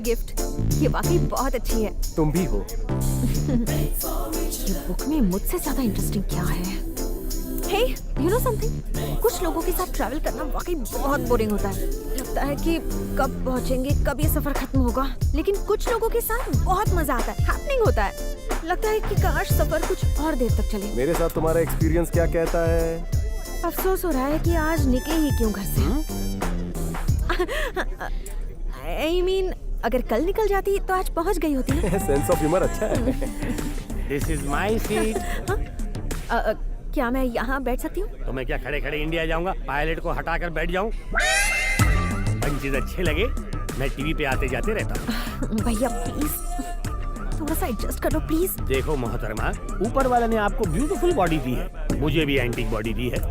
Gift. ये वाकई बहुत अच्छी है। तुम भी हो। ये बुक में मुझसे ज्यादा इंटरेस्टिंग क्या है? हे, यू नो समथिंग? कुछ लोगों के साथ ट्रैवल करना वाकई बहुत बोरिंग होता है। लगता है कि कब पहुंचेंगे, कब ये सफर खत्म होगा। लेकिन कुछ लोगों के साथ बहुत मजा आता है, हैपनिंग होता है। लगता है कि काश सफर कुछ और देर तक चले। मेरे साथ तुम्हारा एक्सपीरियंस क्या कहता है? अफसोस हो रहा है कि आज निकले ही क्यों घर से। I mean, अगर कल निकल जाती तो आज पहुंच गई होती ना। सेंस ऑफ ह्यूमर अच्छा है। This is my seat. क्या मैं यहाँ बैठ सकती हूँ? तो मैं क्या खड़े खड़े इंडिया जाऊंगा? पायलट को हटाकर बैठ जाऊं? पंचेज अच्छे लगे, मैं टीवी पे आते जाते रहता हूँ। भैया प्लीज थोड़ा सा एडजस्ट कर लो प्लीज। देखो मोहतरमा, ऊपर वाले ने आपको ब्यूटीफुल बॉडी दी है, मुझे भी एंटीक बॉडी दी है।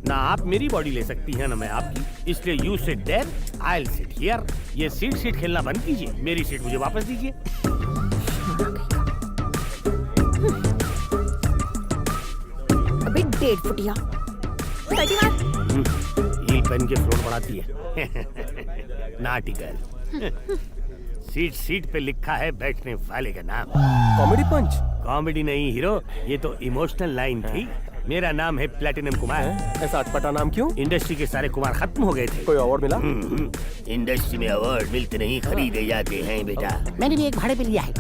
ना आप मेरी बॉडी ले सकती हैं ना मैं आपकी, इसलिए you sit there, I will sit here. ये सीट खेलना बंद कीजिए, मेरी सीट मुझे वापस दीजिए। अबे 1.5 फुटिया हील पहन के फ्लोर बढ़ाती है। नाटी गर्ल। सीट पे लिखा है बैठने वाले का नाम। कॉमेडी पंच? कॉमेडी नहीं हीरो, ये तो इमोशनल लाइन थी। मेरा नाम है प्लेटिनम कुमार। ऐसा अटपटा नाम क्यों? इंडस्ट्री के सारे कुमार खत्म हो गए थे। कोई अवार्ड मिला? इंडस्ट्री में अवार्ड मिलते नहीं, खरीदे जाते हैं बेटा। मैंने भी एक भाड़े पे लिया है।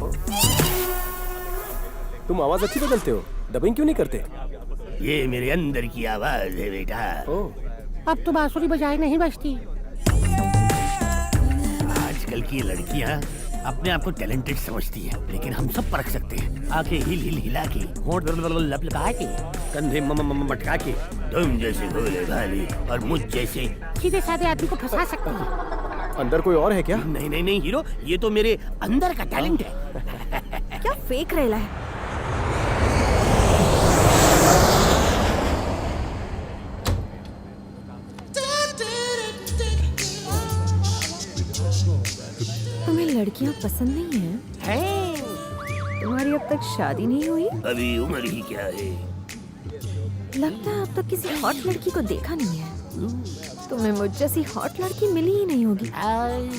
तुम आवाज अच्छी बदलते हो, डबिंग क्यों नहीं करते? ये मेरे अंदर की आवाज है बेटा। अब तो बांसुरी बजाए नहीं बजती। आजकल की लड़कियां अपने आप को टैलेंटेड समझती हैं, लेकिन हम सब परख सकते हैं। आके हिल हिला के, होंठ लपलपा के, कंधे मटका के, तुम जैसे भोले भाले और मुझ जैसे सीधे साधे आदमी को फंसा सकती है। अंदर कोई और है क्या? नहीं हीरो, ये तो मेरे अंदर का टैलेंट है। क्या फेक रेला है? तुम्हें लड़कियां पसंद नहीं है? तुम्हारी अब तक शादी नहीं हुई? अभी उम्र ही क्या है। लगता है अब तक किसी हॉट लड़की को देखा नहीं है। तुम्हें मुझ जैसी हॉट लड़की मिली ही नहीं होगी।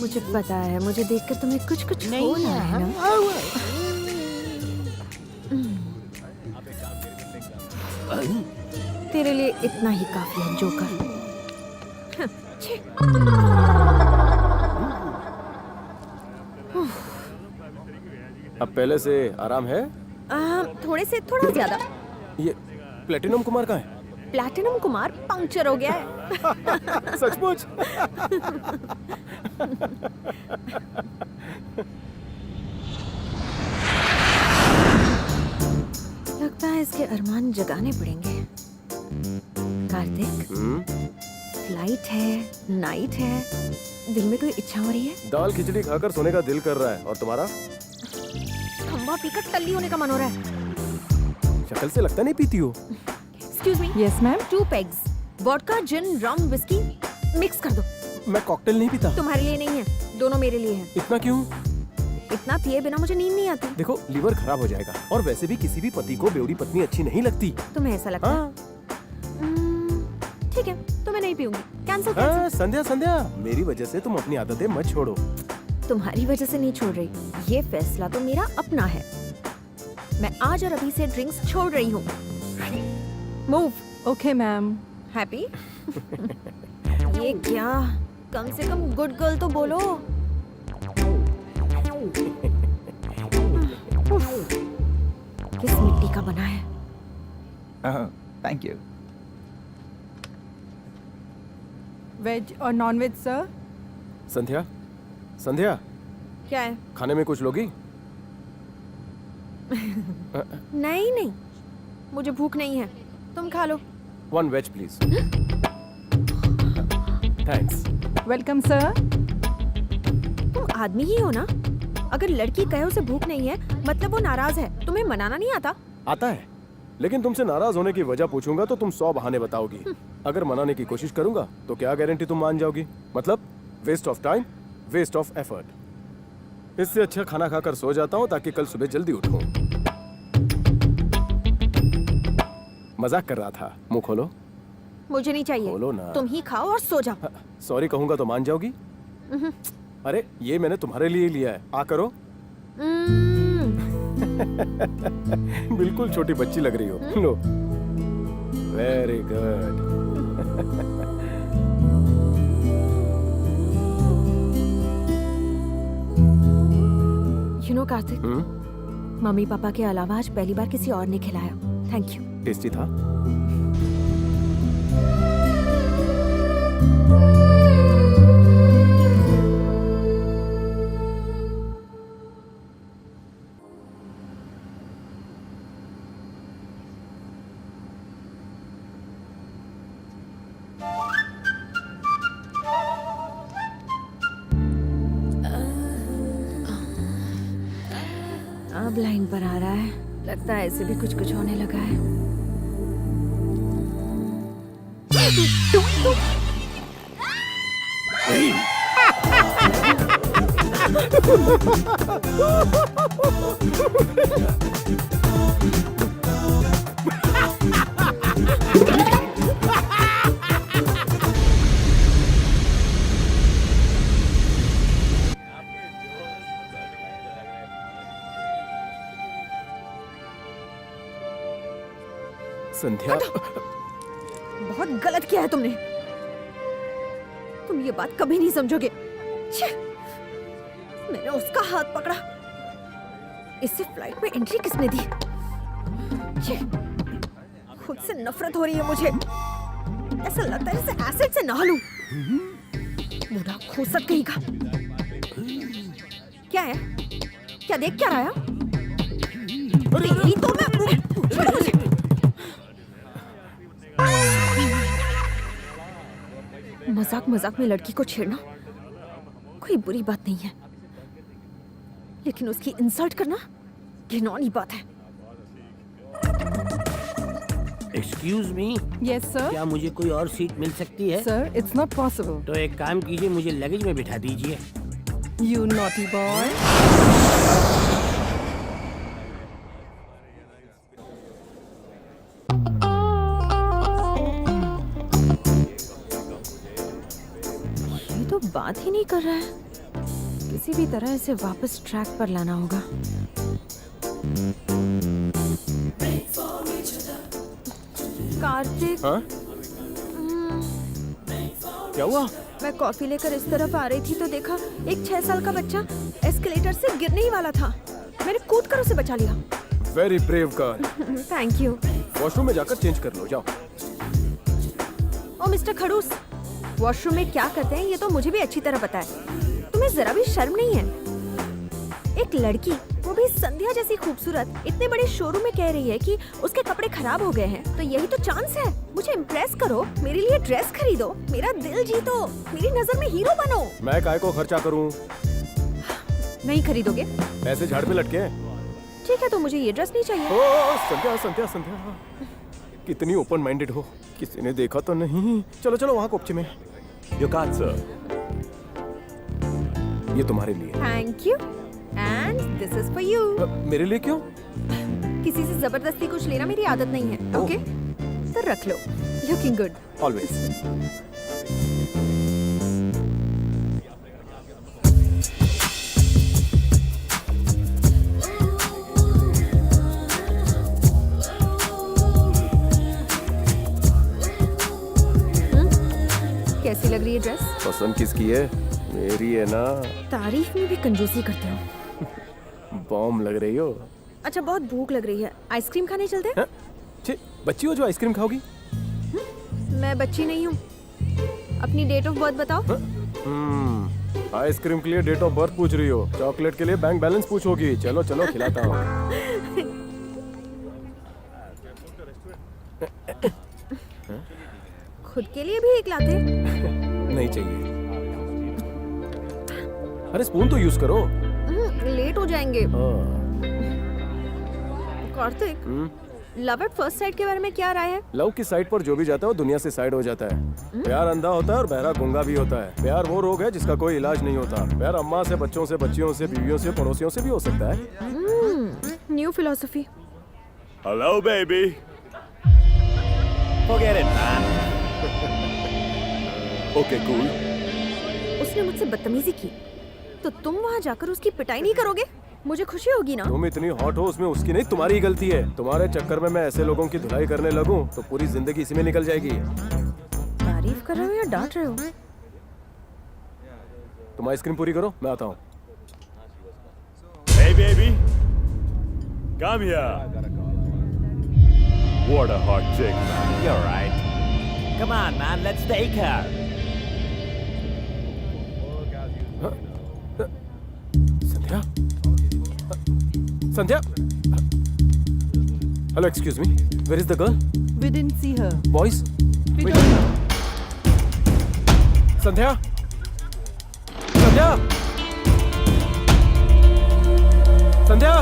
मुझे पता है, मुझे देखकर तुम्हें कुछ हो रहा है ना। तेरे लिए इतना ही काफी है जोकर। अब पहले से आराम है? थोड़ा ज्यादा। ये प्लेटिनम कुमार कहाँ है? प्लैटिनम कुमार पंक्चर हो गया है। सचमुच? लगता है इसके अरमान जगाने पड़ेंगे। कार्तिक, फ्लाइट है, नाइट है, दिल में कोई इच्छा हो रही है? दाल खिचड़ी खाकर सोने का दिल कर रहा है। और तुम्हारा? खंबा पीकर टल्ली होने का मन हो रहा है। शक्ल से लगता नहीं पीती हो। Excuse me? Yes ma'am. 2 pegs, vodka, gin, rum, whisky mix कर दो। मैं कॉकटेल नहीं पीता। तुम्हारे लिए नहीं है, दोनों मेरे लिए है। इतना क्यों? इतना पिए बिना मुझे नींद नहीं आती। देखो, लीवर खराब हो जाएगा। और वैसे भी किसी भी पति को बेवड़ी पत्नी अच्छी नहीं लगती। तुम्हें ऐसा लगता है? ठीक है, तो मैं नहीं पीऊंगी। कैंसिल। संध्या, मेरी वजह से तुम अपनी आदतें मत छोड़ो। तुम्हारी वजह से नहीं छोड़ रही, ये फैसला तो मेरा अपना है। मैं आज और अभी से ड्रिंक्स छोड़ रही हूँ। मूव। Okay ma'am. हैप्पी? ये क्या? कम से कम गुड गर्ल तो बोलो। किस मिट्टी का बना है? Thank you. वेज और नॉन वेज सर? संध्या, क्या है? खाने में कुछ लोगी? नहीं, मुझे भूख नहीं है, तुम खा लो। 1 veg please. Thanks. Welcome sir. तुम आदमी ही हो ना? अगर लड़की कहे उसे भूख नहीं है, मतलब वो नाराज है। तुम्हें मनाना नहीं आता? आता है, लेकिन तुमसे नाराज होने की वजह पूछूंगा तो तुम 100 बहाने बताओगी। अगर मनाने की कोशिश करूंगा तो क्या गारंटी तुम मान जाओगी? मतलब waste of time, waste of effort. इससे अच्छा खाना खाकर सो जाता हूँ ताकि कल सुबह जल्दी उठूं। मजाक कर रहा था। मुंह खोलो। मुझे नहीं चाहिए। बोलो ना। तुम ही खाओ और सो जाओ। सॉरी कहूंगा तो मान जाओगी? अरे ये मैंने तुम्हारे लिए लिया है, आ करो। बिल्कुल छोटी बच्ची लग रही हो। लो। Very good. You know Kartik, mummy papa के अलावा आज पहली बार किसी और ने खिलाया। Thank you. टेस्टी था। अब लाइन पर आ रहा है, लगता है ऐसे भी कुछ कुछ होने लगा है। संध्या, बहुत गलत किया है तुमने। तुम ये बात कभी नहीं समझोगे। छे! मैंने उसका हाथ पकड़ा। इससे फ्लाइट में एंट्री किसने दी? छे! खुद से नफरत हो रही है मुझे। ऐसा लगता है जैसे एसिड से नहा लूं। बुरा खूसट कहीं का। क्या है? क्या देख क्या रहा है? तेरी तो मैं छोड़ो मुझे। मजाक मजाक में लड़की को छेड़ना कोई बुरी बात नहीं है, लेकिन उसकी इंसल्ट करना घिनौनी बात है। Excuse me, Yes, sir. क्या मुझे कोई और सीट मिल सकती है? Sir, it's not possible. तो एक काम कीजिए, मुझे लगेज में बिठा दीजिए। You naughty boy. ये तो बात ही नहीं कर रहा है। किसी भी तरह इसे वापस ट्रैक पर लाना होगा। कार्तिक, हाँ? क्या हुआ? मैं कॉफी लेकर इस तरफ आ रही थी तो देखा एक 6 साल का बच्चा एस्केलेटर से गिरने ही वाला था। मैंने कूद कर उसे बचा लिया। Very brave girl. Thank you. Washroom में जाकर चेंज कर लो, जाओ। ओ मिस्टर खड़ूस, वॉशरूम में क्या करते हैं ये तो मुझे भी अच्छी तरह पता है। तुम्हें जरा भी शर्म नहीं है? एक लड़की, वो भी संध्या जैसी खूबसूरत, इतने बड़े शोरूम में कह रही है कि उसके कपड़े खराब हो गए हैं। तो यही तो चांस है, मुझे इम्प्रेस करो, मेरे लिए ड्रेस खरीदो, मेरा दिल जीतो, मेरी नजर में हीरो बनो। मैं काय को खर्चा करूं? नहीं खरीदोगे? पैसे झाड़ पे लटके हैं। ठीक है, तो मुझे ये ड्रेस नहीं चाहिए। ओ संध्या संध्या संध्या, कितनी ओपन माइंडेड हो। किसी ने देखा तो नहीं? चलो चलो वहाँ कोपचे में। Your card, sir. ये तुम्हारे लिए। Thank you and this is for you. मेरे लिए क्यों? किसी से जबरदस्ती कुछ लेना मेरी आदत नहीं है। ओह। ओके, तो रख लो। Looking good. ऑलवेज। कैसी लग रही है ड्रेस? पसंद किसकी है? मेरी है ना। तारीफ में भी कंजूसी करते हो। बॉम्ब लग रही हो। अच्छा, बहुत भूख लग रही है, आइसक्रीम खाने चलते हैं? हैं? छी, बच्ची हो जो आइसक्रीम खाओगी? मैं बच्ची नहीं हूँ। अपनी डेट ऑफ बर्थ बताओ। आइसक्रीम के लिए डेट ऑफ बर्थ पूछ रही हो, चॉकलेट के लिए बैंक बैलेंस पूछोगी। चलो चलो खिलाता हूँ। खुद के लिए भी एक लाते। नहीं चाहिए। अरे स्पून तो यूज करो। लेट हो जाएंगे। हाँ। Kartik, love at first sight के बारे में क्या राय है? लव की साइड पर जो भी जाता है वो दुनिया से साइड हो जाता है। प्यार अंधा होता है और बहरा गूंगा भी होता है। प्यार वो रोग है जिसका कोई इलाज नहीं होता। प्यार अम्मा से, बच्चों से, बच्चियों से, बीवियों से, पड़ोसियों से भी हो सकता है। New philosophy. Hello, baby. Forget it, man. Okay, cool. उसने मुझसे बदतमीजी की। तो तुम वहाँ जाकर उसकी पिटाई नहीं करोगे? मुझे खुशी होगी ना। तुम इतनी हॉट हो उसमें उसकी नहीं तुम्हारी ही गलती है। तुम्हारे चक्कर में मैं ऐसे लोगों की धुलाई करने लगूं तो पूरी जिंदगी इसी में निकल जाएगी। तारीफ कर रहे हो या डांट रहे हो? तुम आइसक्रीम पूरी करो, मैं आता हूँ। Hey, baby. Come here. What a hot chick, man. You're right. Come on, man, let's take her. Sandhya, Sandhya. Hello, excuse me, where is the girl? We didn't see her. Boys, We don't know. Sandhya, Sandhya, Sandhya,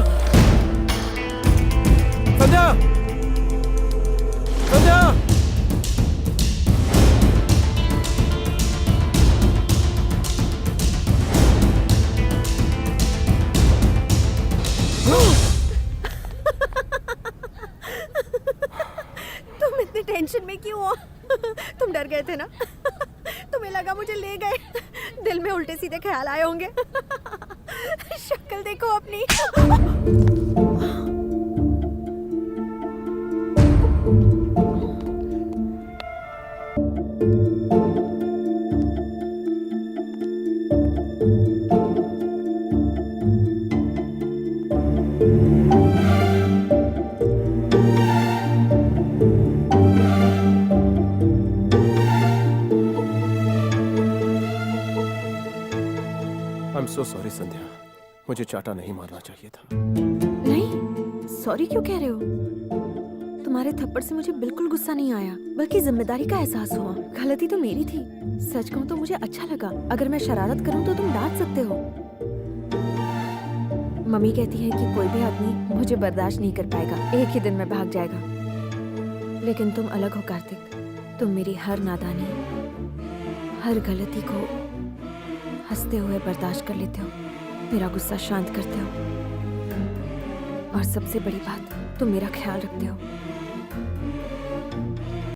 Sandhya, Sandhya. तुम इतने tension में क्यों हो? तुम डर गए थे ना? तुम्हें लगा मुझे ले गए, दिल में उल्टे सीधे ख्याल आए होंगे। शक्ल देखो अपनी। आई एम सो सॉरी संध्या, मुझे चाटा नहीं मारना चाहिए था। नहीं, सॉरी क्यों कह रहे हो? तुम्हारे थप्पड़ से मुझे बिल्कुल गुस्सा नहीं आया, बल्कि जिम्मेदारी का एहसास हुआ। गलती तो मेरी थी। सच कहूँ तो मुझे अच्छा लगा। अगर मैं शरारत करूँ तो तुम डांट सकते हो। मम्मी कहती है कि कोई भी आदमी मुझे बर्दाश्त नहीं कर पाएगा, एक ही दिन में भाग जाएगा। लेकिन तुम अलग हो कार्तिक। तुम मेरी हर नादानी, हर गलती को हंसते हुए बर्दाश्त कर लेते हो, मेरा गुस्सा शांत करते हो, और सबसे बड़ी बात, तुम मेरा ख्याल रखते हो।